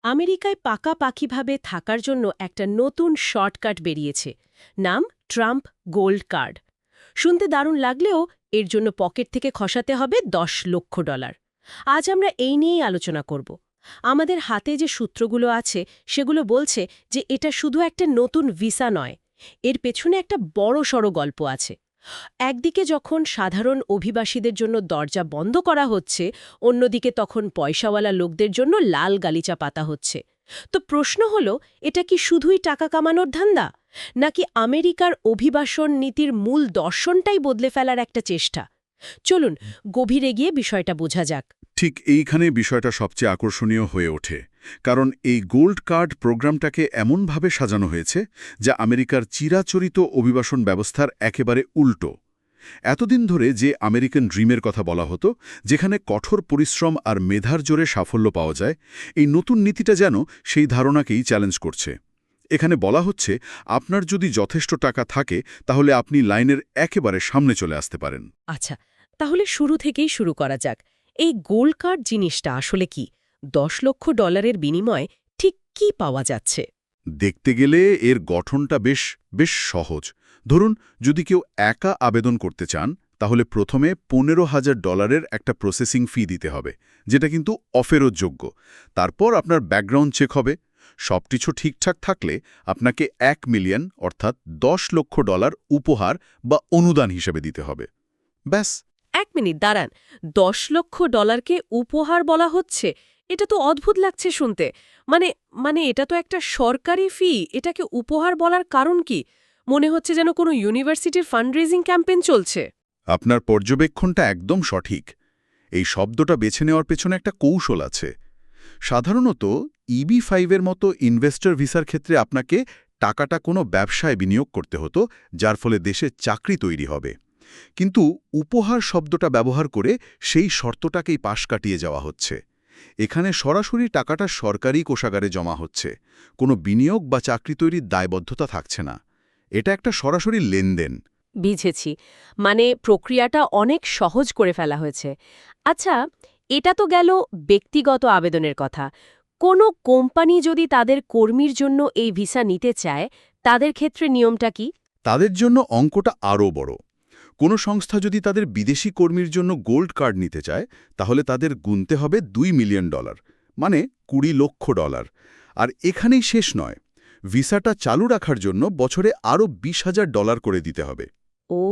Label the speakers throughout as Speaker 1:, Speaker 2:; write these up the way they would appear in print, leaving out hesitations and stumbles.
Speaker 1: আমেরিকায় পাকাপাকিভাবে থাকার জন্য একটা নতুন শর্টকাট বেরিয়েছে। নাম ট্রাম্প গোল্ড কার্ড। শুনতে দারুণ লাগলেও এর জন্য পকেট থেকে খসাতে হবে $10 লক্ষ। আজ আমরা এই নিয়েই আলোচনা করব। আমাদের হাতে যে সূত্রগুলো আছে সেগুলো বলছে যে এটা শুধু একটা নতুন ভিসা নয়, এর পেছনে একটা বড়সড় গল্প আছে। একদিকে যখন সাধারণ অভিবাসীদের জন্য দরজা বন্ধ করা হচ্ছে, অন্যদিকে তখন পয়সাওয়ালা লোকদের জন্য লাল গালিচা পাতা হচ্ছে। তো প্রশ্ন হলো, এটা কি শুধুই টাকা কামানোর ধান্দা, নাকি আমেরিকার অভিবাসন নীতির মূল দর্শনটাই বদলে ফেলার একটা চেষ্টা? চলুন গভীরে গিয়ে বিষয়টা বোঝা যাক।
Speaker 2: ঠিক এইখানে বিষয়টা সবচেয়ে আকর্ষণীয় হয়ে ওঠে, কারণ এই গোল্ড কার্ড প্রোগ্রামটাকে এমনভাবে সাজানো হয়েছে যা আমেরিকার চিরাচরিত অভিবাসন ব্যবস্থার একেবারে উল্টো। এতদিন ধরে যে আমেরিকান ড্রিমের কথা বলা হতো, যেখানে কঠোর পরিশ্রম আর মেধার জোরে সাফল্য পাওয়া যায়, এই নতুন নীতিটা যেন সেই ধারণাকেই চ্যালেঞ্জ করছে। এখানে বলা হচ্ছে, আপনার যদি যথেষ্ট টাকা থাকে তাহলে আপনি লাইনের একেবারে সামনে চলে আসতে পারেন।
Speaker 1: আচ্ছা, তাহলে শুরু থেকেই শুরু করা যাক। এই গোল্ড কার্ড জিনিসটা আসলে কি? $10 লক্ষ বিনিময়ে ঠিক কি পাওয়া যাচ্ছে?
Speaker 2: দেখতে গেলে এর গঠনটা বেশ বেশ সহজ। ধরুন, যদি কেউ একা আবেদন করতে চান, তাহলে প্রথমে $15,000 একটা প্রসেসিং ফি দিতে হবে, যেটা কিন্তু অফেরতযোগ্য। তারপর আপনার ব্যাকগ্রাউন্ড চেক হবে। সবকিছু ঠিকঠাক থাকলে আপনাকে $1 মিলিয়ন অর্থাৎ $10 লক্ষ উপহার বা অনুদান হিসেবে দিতে হবে। ব্যাস।
Speaker 1: 1 মিনিট দাঁড়ান, $10 লক্ষ উপহার বলা হচ্ছে? এটা তো অদ্ভুত লাগছে শুনতে। মানে মানে এটা তো একটা সরকারি ফি, এটাকে উপহার বলার কারণ কি? মনে হচ্ছে যেন কোনো ইউনিভার্সিটির ফান্ডরেজিং ক্যাম্পেইন চলছে।
Speaker 2: আপনার পর্যবেক্ষণটা একদম সঠিক। এই শব্দটা বেছে নেওয়ার পেছনে একটা কৌশল আছে। সাধারণত EB-5 মতো ইনভেস্টর ভিসার ক্ষেত্রে আপনাকে টাকাটা কোনো ব্যবসায় বিনিয়োগ করতে হতো, যার ফলে দেশে চাকরি তৈরি হবে। কিন্তু উপহার শব্দটা ব্যবহার করে সেই শর্তটাকেই পাশ কাটিয়ে যাওয়া হচ্ছে। এখানে সরাসরি টাকাটা সরকারি কোষাগারে জমা হচ্ছে, কোনো বিনিয়োগ বা চাকরি তৈরির দায়বদ্ধতা থাকছে না। এটা একটা সরাসরি লেনদেন।
Speaker 1: বুঝেছি, মানে প্রক্রিয়াটা অনেক সহজ করে ফেলা হয়েছে। আচ্ছা, এটা তো গেল ব্যক্তিগত আবেদনের কথা। কোনো কোম্পানি যদি তাদের কর্মীর জন্য এই ভিসা নিতে চায়, তাদের ক্ষেত্রে নিয়মটা কি?
Speaker 2: তাদের জন্য অঙ্কটা আরও বড়। কোনো সংস্থা যদি তাদের বিদেশি কর্মীর জন্য গোল্ড কার্ড নিতে চায়, তাহলে তাদের গুনতে হবে $2 মিলিয়ন, মানে $20 লক্ষ। আর এখানেই শেষ নয়, ভিসাটা চালু রাখার জন্য বছরে আরও $20,000 করে দিতে হবে।
Speaker 1: ও,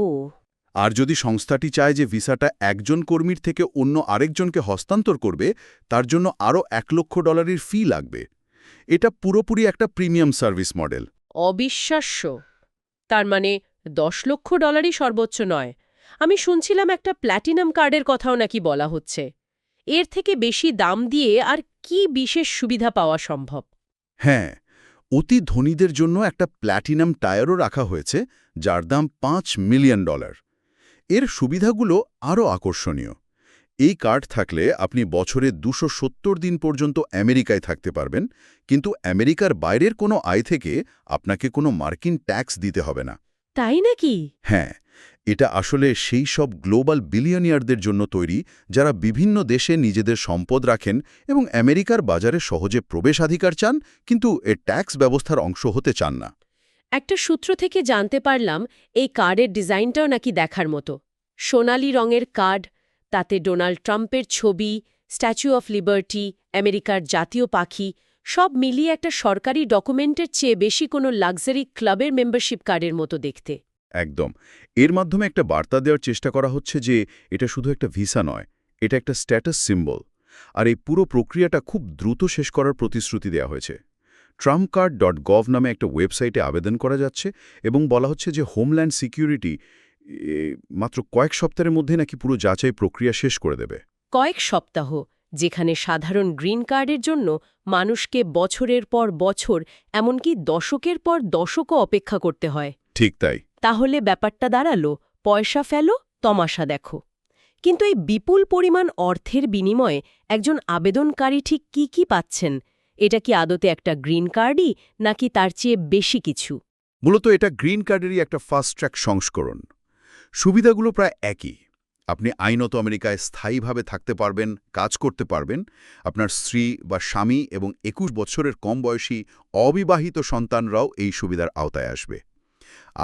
Speaker 2: আর যদি সংস্থাটি চায় যে ভিসাটা একজন কর্মীর থেকে অন্য আরেকজনকে হস্তান্তর করবে, তার জন্য আরও $1 লক্ষ ফি লাগবে। এটা পুরোপুরি একটা প্রিমিয়াম সার্ভিস মডেল।
Speaker 1: অবিশ্বাস্য! তার মানে $10 লক্ষ সর্বোচ্চ নয়। আমি শুনছিলাম একটা প্ল্যাটিনাম কার্ডের কথাও নাকি বলা হচ্ছে। এর থেকে বেশি দাম দিয়ে আর কি বিশেষ সুবিধা পাওয়া সম্ভব?
Speaker 2: হ্যাঁ, অতি ধনীদের জন্য একটা প্ল্যাটিনাম টায়ারও রাখা হয়েছে, যার দাম $5 মিলিয়ন। এর সুবিধাগুলো আরও আকর্ষণীয়। এই কার্ড থাকলে আপনি বছরে 270 দিন পর্যন্ত আমেরিকায় থাকতে পারবেন, কিন্তু আমেরিকার বাইরের কোনো আয় থেকে আপনাকে কোনো মার্কিন ট্যাক্স দিতে হবে না।
Speaker 1: তাই নাকি?
Speaker 2: হ্যাঁ, এটা আসলে সেই সব গ্লোবাল বিলিয়নিয়ারদের জন্য তৈরি, যারা বিভিন্ন দেশে নিজেদের সম্পদ রাখেন এবং আমেরিকার বাজারে সহজে প্রবেশাধিকার চান, কিন্তু এর ট্যাক্স ব্যবস্থার অংশ হতে চান না।
Speaker 1: একটা সূত্র থেকে জানতে পারলাম এই কার্ডের ডিজাইনটাও নাকি দেখার মতো। সোনালী রঙের কার্ড, তাতে ডোনাল্ড ট্রাম্পের ছবি, স্ট্যাচু অফ লিবার্টি, আমেরিকার জাতীয় পাখি, সব মিলিয়ে একটা সরকারি ডকুমেন্টের চেয়ে বেশি কোনো লাক্সারি ক্লাবের মেম্বারশিপ কার্ডের মতো দেখতে।
Speaker 2: একদম। এর মাধ্যমে একটা বার্তা দেওয়ার চেষ্টা করা হচ্ছে যে এটা শুধু একটা ভিসা নয়, এটা একটা স্ট্যাটাস সিম্বল। আর এই পুরো প্রক্রিয়াটা খুব দ্রুত শেষ করার প্রতিশ্রুতি দেওয়া হয়েছে। trumpcard.gov নামে একটা ওয়েবসাইটে আবেদন করা যাচ্ছে এবং বলা হচ্ছে যে হোমল্যান্ড সিকিউরিটি মাত্র কয়েক সপ্তাহের মধ্যে নাকি পুরো যাচাই প্রক্রিয়া শেষ করে দেবে।
Speaker 1: কয়েক সপ্তাহ, যেখানে সাধারণ গ্রিন কার্ডের জন্য মানুষকে বছরের পর বছর, এমনকি দশকের পর দশকও অপেক্ষা করতে হয়।
Speaker 2: ঠিক তাই।
Speaker 1: তাহলে ব্যাপারটা দাঁড়ালো, পয়সা ফেলো, তমাশা দেখো। কিন্তু এই বিপুল পরিমাণ অর্থের বিনিময়ে একজন আবেদনকারী ঠিক কি কি পাচ্ছেন? এটা কি আদতে একটা গ্রিন কার্ডই, নাকি তার চেয়ে বেশি কিছু?
Speaker 2: মূলত এটা গ্রিন কার্ডেরই একটা ফাস্ট ট্র্যাক সংস্করণ। সুবিধাগুলো প্রায় একই। আপনি আইনত আমেরিকায় স্থায়ীভাবে থাকতে পারবেন, কাজ করতে পারবেন, আপনার স্ত্রী বা স্বামী এবং 21 বছরের কম বয়সী অবিবাহিত সন্তানরাও এই সুবিধার আওতায় আসবে।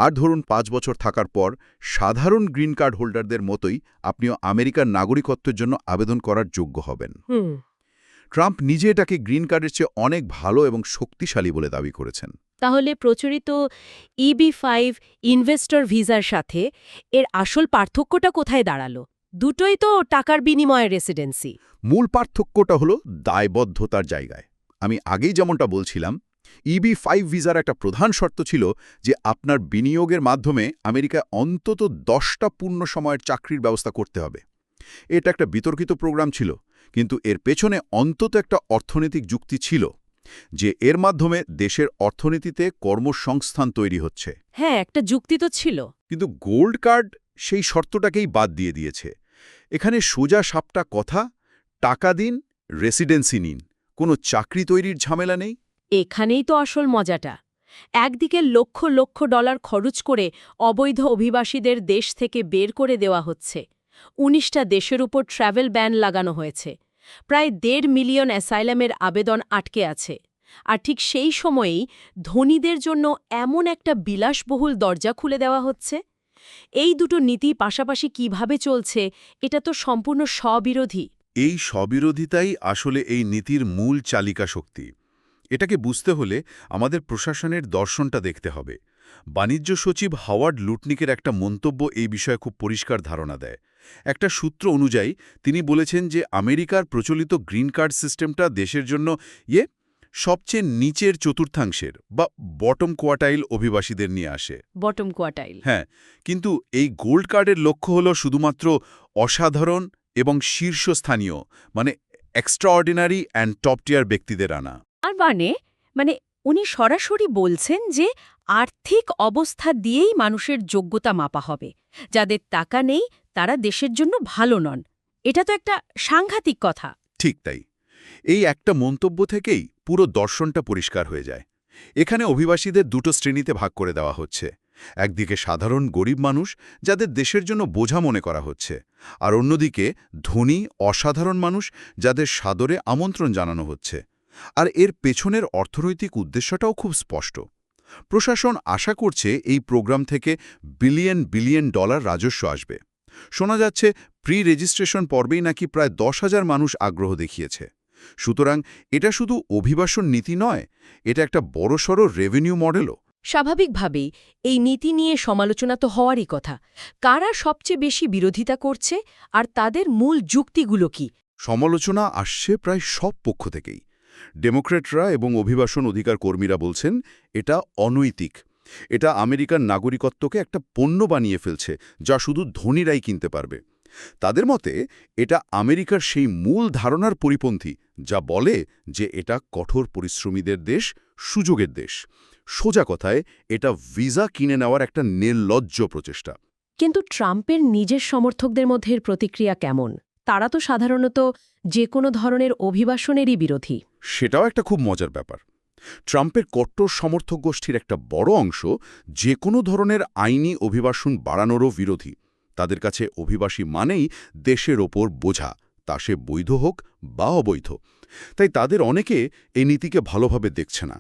Speaker 2: আর ধরুন 5 বছর থাকার পর সাধারণ গ্রিন কার্ড হোল্ডারদের মতোই আপনিও আমেরিকার নাগরিকত্বের জন্য আবেদন করার যোগ্য হবেন। ট্রাম্প নিজে এটাকে গ্রিন কার্ডের চেয়ে অনেক ভালো এবং শক্তিশালী বলে দাবি করেছেন।
Speaker 1: তাহলে প্রচলিত EB-5 ইনভেস্টর ভিসার সাথে এর আসল পার্থক্যটা কোথায় দাঁড়ালো? দুটোই তো টাকার বিনিময়ে রেসিডেন্সি।
Speaker 2: মূল পার্থক্যটা হলো দায়বদ্ধতার জায়গায়। আমি আগেই যেমনটা বলছিলাম, EB-5 ভিসার একটা প্রধান শর্ত ছিল যে আপনার বিনিয়োগের মাধ্যমে আমেরিকায় অন্তত 10টা পূর্ণ সময়ের চাকরির ব্যবস্থা করতে হবে। এটা একটা বিতর্কিত প্রোগ্রাম ছিল, কিন্তু এর পেছনে অন্তত একটা অর্থনৈতিক যুক্তি ছিল যে এর মাধ্যমে দেশের অর্থনীতিতে কর্মসংস্থান তৈরি হচ্ছে।
Speaker 1: হ্যাঁ, একটা যুক্তি তো ছিল।
Speaker 2: কিন্তু গোল্ড কার্ড সেই শর্তটাকেই বাদ দিয়ে দিয়েছে। এখানে সোজা সাপটা কথা, টাকা দিন, রেসিডেন্সি নিন, কোনো চাকরি তৈরির ঝামেলা নেই।
Speaker 1: এখানেই তো আসল মজাটা। একদিকে লক্ষ লক্ষ ডলার খরচ করে অবৈধ অভিবাসীদের দেশ থেকে বের করে দেওয়া হচ্ছে। 19টা দেশের উপর ট্র্যাভেল ব্যান লাগানো হয়েছে। প্রায় 1.5 মিলিয়ন অ্যাসাইলামের আবেদন আটকে আছে। আর ঠিক সেই সময়েই ধনীদের জন্য এমন একটা বিলাসবহুল দরজা খুলে দেওয়া হচ্ছে। এই দুটো নীতি পাশাপাশি কিভাবে চলছে, এটা তো সম্পূর্ণ স্ববিরোধী।
Speaker 2: এই স্ববিরোধিতাই আসলে এই নীতির মূল চালিকা শক্তি। এটাকে বুঝতে হলে আমাদের প্রশাসনের দর্শনটা দেখতে হবে। বাণিজ্য সচিব হাওয়ার্ড লুটনিকের একটা মন্তব্য এই বিষয়ে খুব পরিষ্কার ধারণা দেয়। একটা সূত্র অনুযায়ী তিনি বলেছেন যে আমেরিকার প্রচলিত গ্রিন কার্ড সিস্টেমটা দেশের জন্য সবচেয়ে নিচের চতুর্থাংশের বা বটম কোয়ার্টাইল অভিবাসীদের নিয়ে আসে।
Speaker 1: Bottom quartile.
Speaker 2: হ্যাঁ, কিন্তু এই গোল্ড কার্ডের লক্ষ্য হল শুধুমাত্র অসাধারণ এবং শীর্ষস্থানীয়, মানে এক্সট্রাঅর্ডিনারি অ্যান্ড টপ টিয়ার ব্যক্তিদের আনা।
Speaker 1: আর মানে উনি সরাসরি বলছেন যে আর্থিক অবস্থা দিয়েই মানুষের যোগ্যতা মাপা হবে। যাদের টাকা নেই তারা দেশের জন্য ভালো নন। এটা তো একটা সাংঘাতিক কথা।
Speaker 2: ঠিক তাই। এই একটা মন্তব্য থেকেই পুরো দর্শনটা পরিষ্কার হয়ে যায়। এখানে অভিবাসীদের দুটো শ্রেণীতে ভাগ করে দেওয়া হচ্ছে। একদিকে সাধারণ গরিব মানুষ, যাদের দেশের জন্য বোঝা মনে করা হচ্ছে, আর অন্যদিকে ধনী অসাধারণ মানুষ, যাদের সাদরে আমন্ত্রণ জানানো হচ্ছে। আর এর পেছনের অর্থনৈতিক উদ্দেশ্যটাও খুব স্পষ্ট। প্রশাসন আশা করছে এই প্রোগ্রাম থেকে বিলিয়ন বিলিয়ন ডলার রাজস্ব আসবে। শোনা যাচ্ছে প্রি রেজিস্ট্রেশন পর্বেই নাকি প্রায় 10,000 মানুষ আগ্রহ দেখিয়েছে। সুতরাং এটা শুধু অভিবাসন নীতি নয়, এটা একটা বড়সড় রেভিনিউ মডেলও।
Speaker 1: স্বাভাবিকভাবেই এই নীতি নিয়ে সমালোচনা তো হওয়ারই কথা। কারা সবচেয়ে বেশি বিরোধিতা করছে আর তাদের মূল যুক্তিগুলো কি?
Speaker 2: সমালোচনা আসছে প্রায় সব পক্ষ থেকেই। ডেমোক্র্যাটরা এবং অভিবাসন অধিকার কর্মীরা বলছেন এটা অনৈতিক। এটা আমেরিকান নাগরিকত্বকে একটা পণ্য বানিয়ে ফেলছে, যা শুধু ধনীরাই কিনতে পারবে। তাদের মতে এটা আমেরিকার সেই মূল ধারণার পরিপন্থী, যা বলে যে এটা কঠোর পরিশ্রমীদের দেশ, সুযোগের দেশ। সোজা কথায় এটা ভিসা কিনে নেওয়ার একটা নির্লজ্জ প্রচেষ্টা।
Speaker 1: কিন্তু ট্রাম্পের নিজের সমর্থকদের মধ্যে এর প্রতিক্রিয়া কেমন? তারা তো সাধারণত যে কোনো ধরনের অভিবাসনেরই বিরোধী।
Speaker 2: সেটাও একটা খুব মজার ব্যাপার। ট্রাম্পের কট্টর সমর্থক গোষ্ঠীর একটা বড় অংশ যে কোনো ধরনের আইনি অভিবাসন বাড়ানোরও বিরোধী। তাদের কাছে অভিবাসী মানেই দেশের ওপর বোঝা, তা সে বৈধ হোক বা অবৈধ। তাই তাদের অনেকে এই নীতিকে ভালোভাবে দেখছে না।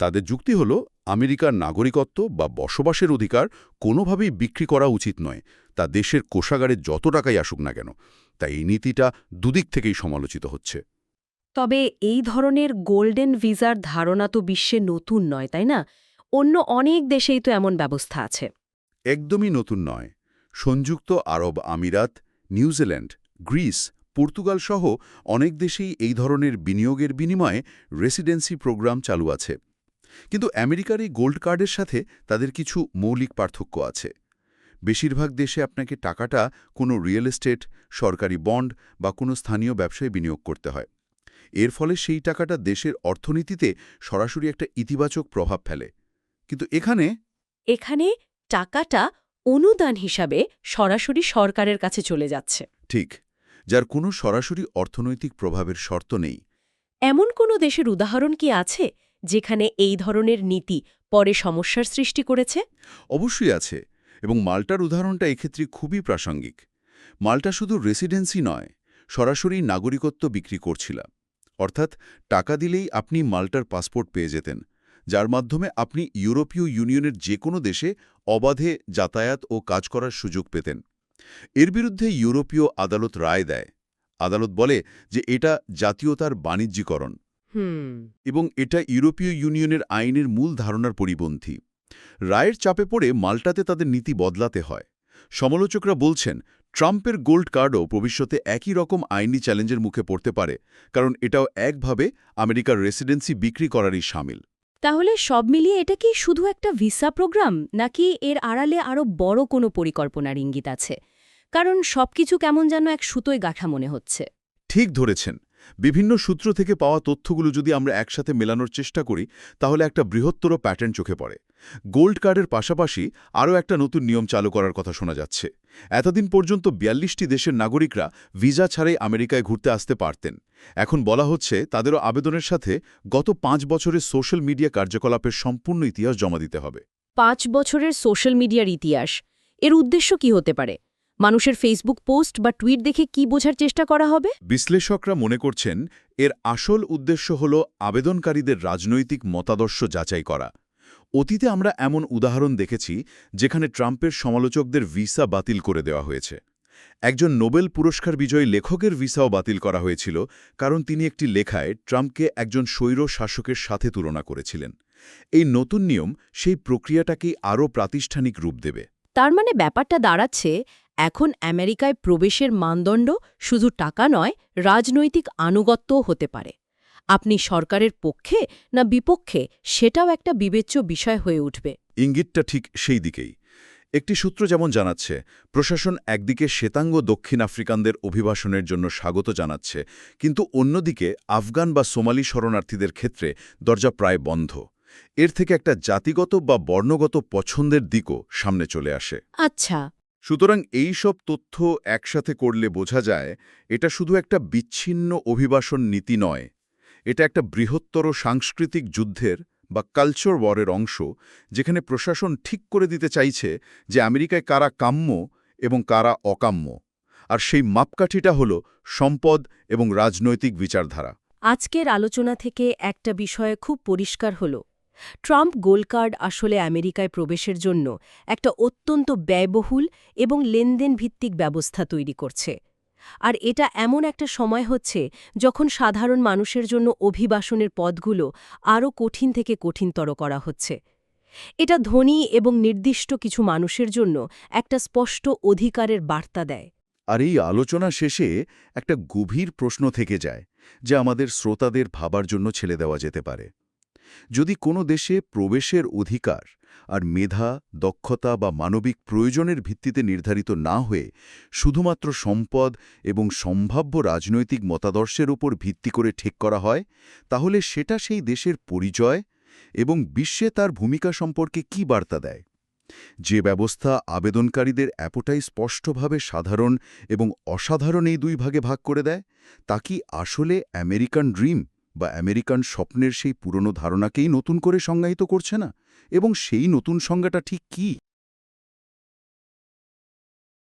Speaker 2: তাদের যুক্তি হল আমেরিকার নাগরিকত্ব বা বসবাসের অধিকার কোনোভাবেই বিক্রি করা উচিত নয়, তা দেশের কোষাগারে যত টাকাই আসুক না কেন। তাই এই নীতিটা দুদিক থেকেই সমালোচিত হচ্ছে।
Speaker 1: তবে এই ধরনের গোল্ডেন ভিসার ধারণা তো বিশ্বে নতুন নয়, তাই না? অন্য অনেক দেশেই তো এমন ব্যবস্থা আছে।
Speaker 2: একদমই নতুন নয়। সংযুক্ত আরব আমিরাত, নিউজিল্যান্ড, গ্রিস, পর্তুগাল সহ অনেক দেশেই এই ধরনের বিনিয়োগের বিনিময়ে রেসিডেন্সি প্রোগ্রাম চালু আছে। কিন্তু আমেরিকার এই গোল্ড কার্ডের সাথে তাদের কিছু মৌলিক পার্থক্য আছে। বেশিরভাগ দেশে আপনাকে টাকাটা কোনো রিয়েল এস্টেট, সরকারি বন্ড বা কোনো স্থানীয় ব্যবসায় বিনিয়োগ করতে হয়। এর ফলে সেই টাকাটা দেশের অর্থনীতিতে সরাসরি একটা ইতিবাচক প্রভাব ফেলে। কিন্তু
Speaker 1: এখানে টাকাটা অনুদান হিসাবে সরাসরি সরকারের কাছে চলে যাচ্ছে।
Speaker 2: ঠিক, যার কোনো সরাসরি অর্থনৈতিক প্রভাবের শর্ত নেই।
Speaker 1: এমন কোনো দেশের উদাহরণ কি আছে যেখানে এই ধরনের নীতি পরে সমস্যার সৃষ্টি করেছে?
Speaker 2: অবশ্যই আছে, এবং মাল্টার উদাহরণটা এক্ষেত্রে খুবই প্রাসঙ্গিক। মাল্টা শুধু রেসিডেন্সি নয়, সরাসরি নাগরিকত্ব বিক্রি করছিল। অর্থাৎ টাকা দিলেই আপনি মাল্টার পাসপোর্ট পেয়ে যেতেন, যার মাধ্যমে আপনি ইউরোপীয় ইউনিয়নের যে কোনো দেশে অবাধে যাতায়াত ও কাজ করার সুযোগ পেতেন। এর বিরুদ্ধে ইউরোপীয় আদালত রায় দেয়। আদালত বলে যে এটা জাতীয়তার বাণিজ্যিকরণ এবং এটা ইউরোপীয় ইউনিয়নের আইনের মূল ধারণার পরিপন্থী। রায়ের চাপে পড়ে মাল্টাতে তাদের নীতি বদলাতে হয়। সমালোচকরা বলছেন, ট্রাম্পের গোল্ড কার্ডও ভবিষ্যতে একই রকম আইনি চ্যালেঞ্জের মুখে পড়তে পারে, কারণ এটাও একভাবে আমেরিকার রেসিডেন্সি বিক্রি করারই শামিল।
Speaker 1: তাহলে সব মিলিয়ে এটা কি শুধু একটা ভিসা প্রোগ্রাম, নাকি এর আড়ালে আরও বড় কোনো পরিকল্পনার ইঙ্গিত আছে? কারণ সবকিছু কেমন যেন এক সুতোয় গাঁথা মনে হচ্ছে।
Speaker 2: ঠিক ধরেছেন। বিভিন্ন সূত্র থেকে পাওয়া তথ্যগুলো যদি আমরা একসাথে মেলানোর চেষ্টা করি, তাহলে একটা বৃহত্তর প্যাটার্ন চোখে পড়ে। গোল্ড কার্ডের পাশাপাশি আরও একটা নতুন নিয়ম চালু করার কথা শোনা যাচ্ছে। এতদিন পর্যন্ত ৪২টি দেশের নাগরিকরা ভিসা ছাড়াই আমেরিকায় ঘুরতে আসতে পারতেন। এখন বলা হচ্ছে তাদেরও আবেদনের সাথে গত ৫ বছরের সোশ্যাল মিডিয়া কার্যকলাপের সম্পূর্ণ ইতিহাস জমা দিতে হবে।
Speaker 1: ৫ বছরের সোশ্যাল মিডিয়ার ইতিহাস, এর উদ্দেশ্য কি হতে পারে? মানুষের ফেসবুক পোস্ট বা টুইট দেখে কি বোঝার চেষ্টা করা হবে?
Speaker 2: বিশ্লেষকরা মনে করছেন এর আসল উদ্দেশ্য হল আবেদনকারীদের রাজনৈতিক মতাদর্শ যাচাই করা। অতীতে আমরা এমন উদাহরণ দেখেছি যেখানে ট্রাম্পের সমালোচকদের ভিসা বাতিল করে দেওয়া হয়েছে। একজন নোবেল পুরস্কার বিজয়ী লেখকের ভিসাও বাতিল করা হয়েছিল, কারণ তিনি একটি লেখায় ট্রাম্পকে একজন স্বৈর শাসকের সাথে তুলনা করেছিলেন। এই নতুন নিয়ম সেই প্রক্রিয়াটাকেই আরও প্রাতিষ্ঠানিক রূপ দেবে।
Speaker 1: তার মানে ব্যাপারটা দাঁড়াচ্ছে, এখন আমেরিকায় প্রবেশের মানদণ্ড শুধু টাকা নয়, রাজনৈতিক আনুগত্যও হতে পারে। আপনি সরকারের পক্ষে না বিপক্ষে, সেটাও একটা বিবেচ্য বিষয় হয়ে উঠবে।
Speaker 2: ইঙ্গিতটা ঠিক সেই দিকেই। একটি সূত্র যেমন জানাচ্ছে, প্রশাসন একদিকে শ্বেতাঙ্গ দক্ষিণ আফ্রিকানদের অভিবাসনের জন্য স্বাগত জানাচ্ছে, কিন্তু অন্যদিকে আফগান বা সোমালি শরণার্থীদের ক্ষেত্রে দরজা প্রায় বন্ধ। এর থেকে একটা জাতিগত বা বর্ণগত পছন্দের দিকও সামনে চলে আসে।
Speaker 1: আচ্ছা।
Speaker 2: সুতরাং এই সব তথ্য একসাথে করলে বোঝা যায় এটা শুধু একটা বিচ্ছিন্ন অভিবাসন নীতি নয়, এটা একটা বৃহত্তর সাংস্কৃতিক যুদ্ধের বা কালচার ওয়ারের অংশ, যেখানে প্রশাসন ঠিক করে দিতে চাইছে যে আমেরিকায় কারা কাম্য এবং কারা অকাম্য। আর সেই মাপকাঠিটা হল সম্পদ এবং রাজনৈতিক বিচারধারা।
Speaker 1: আজকের আলোচনা থেকে একটা বিষয় খুব পরিষ্কার হল, ট্রাম্প গোল্ড কার্ড আসলে আমেরিকায় প্রবেশের জন্য একটা অত্যন্ত ব্যয়বহুল এবং লেনদেন ভিত্তিক ব্যবস্থা তৈরি করছে। আর এটা এমন একটা সময় হচ্ছে যখন সাধারণ মানুষের জন্য অভিবাসনের পথগুলো আরও কঠিন থেকে কঠিনতর করা হচ্ছে। এটা ধনী এবং নির্দিষ্ট কিছু মানুষের জন্য একটা স্পষ্ট অধিকারের বার্তা দেয়।
Speaker 2: আর এই আলোচনা শেষে একটা গভীর প্রশ্ন থেকে যায়, যা আমাদের শ্রোতাদের ভাবার জন্য ছেড়ে দেওয়া যেতে পারে। যদি কোনো দেশে প্রবেশের অধিকার আর মেধা, দক্ষতা বা মানবিক প্রয়োজনের ভিত্তিতে নির্ধারিত না হয়ে শুধুমাত্র সম্পদ এবং সম্ভাব্য রাজনৈতিক মতাদর্শের উপর ভিত্তি করে ঠিক করা হয়, তাহলে সেটা সেই দেশের পরিচয় এবং বিশ্বে তার ভূমিকা সম্পর্কে কী বার্তা দেয়? যে ব্যবস্থা আবেদনকারীদের এতটাই স্পষ্টভাবে সাধারণ এবং অসাধারণ এই দুই ভাগে ভাগ করে দেয়, তা কি আসলে আমেরিকান ড্রিম বা আমেরিকান স্বপ্নের সেই পুরনো ধারণাকেই নতুন করে সংজ্ঞায়িত করছে না? এবং সেই নতুন সংজ্ঞাটা ঠিক কী?